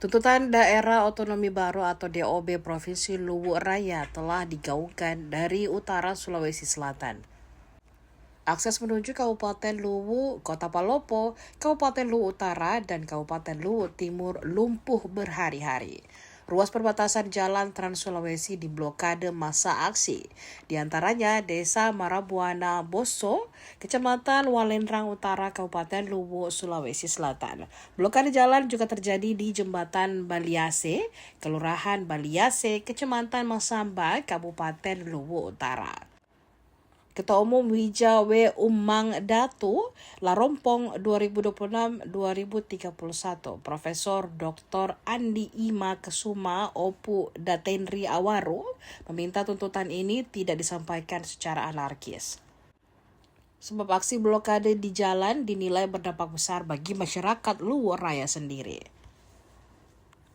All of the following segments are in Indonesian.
Tuntutan Daerah Otonomi Baru atau DOB Provinsi Luwu Raya telah digaungkan dari utara Sulawesi Selatan. Akses menuju Kabupaten Luwu, Kota Palopo, Kabupaten Luwu Utara, dan Kabupaten Luwu Timur lumpuh berhari-hari. Ruas perbatasan jalan Trans Sulawesi diblokade masa aksi. Di antaranya Desa Marabuana Boso, Kecamatan Walendrang Utara, Kabupaten Luwu, Sulawesi Selatan. Blokade jalan juga terjadi di Jembatan Baliase, Kelurahan Baliase, Kecamatan Masamba, Kabupaten Luwu Utara. Ketua Umum Wija W. Umang Datu, Larompong 2026-2031, Profesor Dr. Andi Ima Kesuma Opu Datenri Awaru, meminta tuntutan ini tidak disampaikan secara anarkis. Sebab aksi blokade di jalan dinilai berdampak besar bagi masyarakat Luwu Raya sendiri.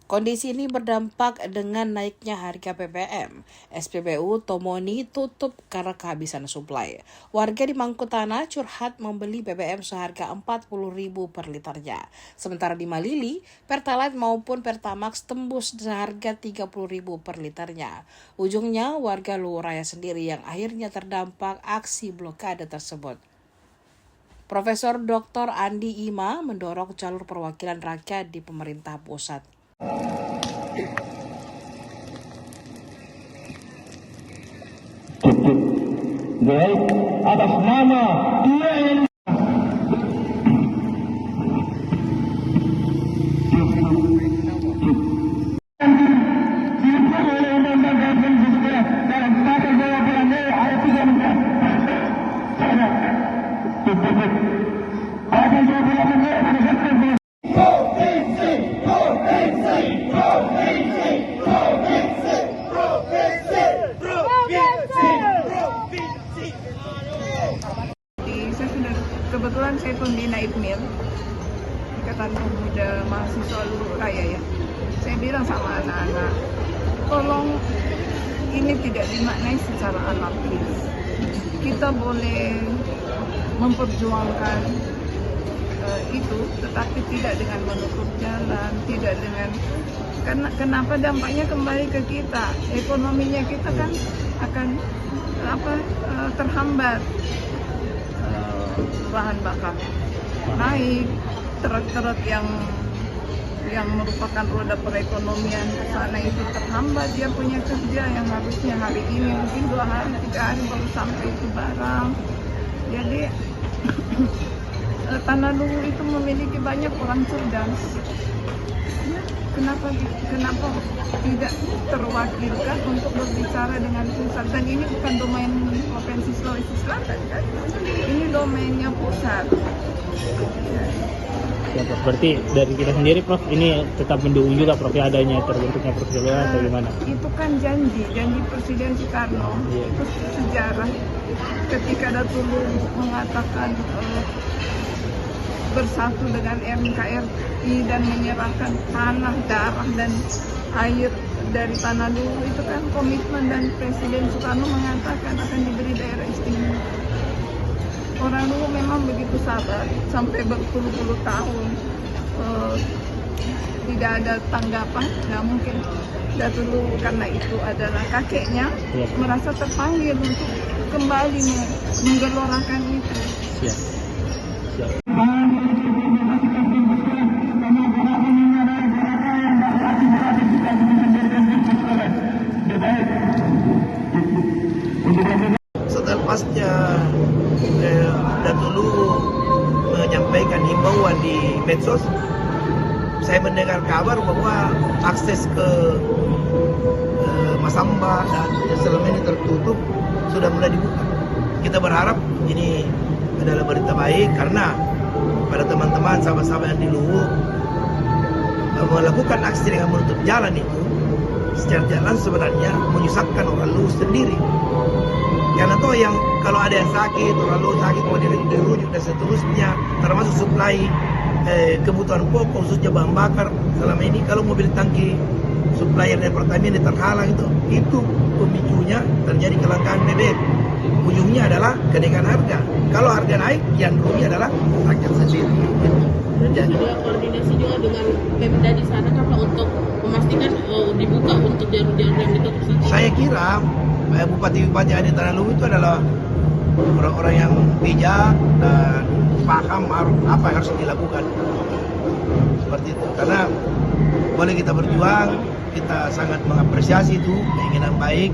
Kondisi ini berdampak dengan naiknya harga BBM. SPBU Tomoni tutup karena kehabisan suplai. Warga di Mangkutana curhat membeli BBM seharga Rp40.000 per liternya. Sementara di Malili, Pertalite maupun Pertamax tembus seharga Rp30.000 per liternya. Ujungnya warga Luwu Raya sendiri yang akhirnya terdampak aksi blokade tersebut. Profesor Dr. Andi Ima mendorong jalur perwakilan rakyat di pemerintah pusat. Baik, atas nama dia yang kebetulan saya pembina IPMIL, Ikatan Pemuda Mahasiswa Luwu Raya ya. Saya bilang sama anak-anak, tolong ini tidak dimaknai secara anarkis. Kita boleh memperjuangkan itu, tetapi tidak dengan menutup jalan, tidak dengan kenapa dampaknya kembali ke kita, ekonominya kita kan akan terhambat. Bahan bakar naik, truk-truk yang merupakan roda perekonomian sana itu terhambat, dia punya kerja yang harusnya hari ini mungkin 2 hari 3 hari baru sampai itu barang. Jadi Tanah Luwu itu memiliki banyak orang cerdas. Kenapa tidak terwakilkan untuk berbicara dengan pusat? Dan ini bukan domain Provinsi Sulawesi Selatan kan? Ini domainnya pusat. Ya, Prof. Berarti dari kita sendiri, Prof, ini tetap mendukung juga, Prof, ya, adanya terbentuknya persetujuan atau gimana? Itu kan janji Presiden Soekarno. Itu sejarah ketika Datuk mengatakan bersatu dengan NKRI dan menyerahkan tanah, darah, dan air dari Tanah Luwu. Itu kan komitmen, dan Presiden Soekarno mengatakan akan diberi daerah istimewa. Orang Luwu memang begitu sabar sampai berpuluh-puluh tahun tidak ada tanggapan. Nah, mungkin Datuk Luwu karena itu adalah kakeknya merasa terpanggil untuk kembali menggelorakan itu. Setelahnya Datuk Luwu menyampaikan himbauan di medsos, saya mendengar kabar bahwa akses ke Masamba dan selama ini tertutup sudah mulai dibuka. Kita berharap ini adalah berita baik, karena pada teman-teman sahabat-sahabat yang di Luwu melakukan aksi dengan menutup jalan itu secara jalan sebenarnya menyusahkan orang Luwu sendiri. Karena toh yang kalau ada yang sakit, orang Luwu sakit, kalau dirujuk dan seterusnya, termasuk suplai kebutuhan pokok khususnya bahan bakar selama ini, kalau mobil tangki supplier dari Pertamina terhalang itu pemicunya terjadi kelangkaan BBM. Ujungnya adalah kenaikan harga. Kalau harga naik, yang rugi adalah rakyat sendiri. Berarti sudah koordinasi juga dengan Pemda di sana kan Pak untuk memastikan dibuka untuk jalur-jalur yang ditutup. Saya kira bupati-bupati yang ada di Tanah Lumbu itu adalah orang-orang yang bijak dan paham apa yang harus dilakukan. Seperti itu. Karena boleh kita berjuang, kita sangat mengapresiasi itu keinginan baik.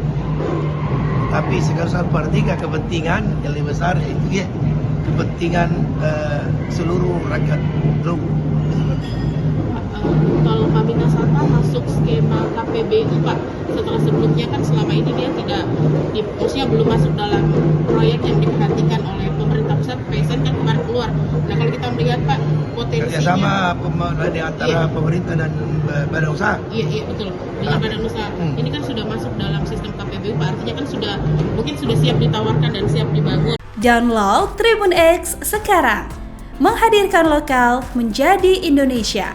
Tapi sekarang saya perhatikan kepentingan yang lebih besar itu ya kepentingan seluruh rakyat Lumbu. Kalau Paminta Santa masuk skema KPBU Pak, setelah sebelumnya kan selama ini dia tidak, maksudnya belum masuk dalam proyek yang diperhatikan oleh pemerintah pusat. PSN kan kemarin keluar. Nah kalau kita melihat Pak potensinya kerjasama di antara pemerintah dan badan usaha. Iya betul dengan badan usaha. Ini kan sudah masuk dalam sistem KPBU Pak, artinya kan mungkin sudah siap ditawarkan dan siap dibangun. Download Tribun X sekarang, menghadirkan lokal menjadi Indonesia.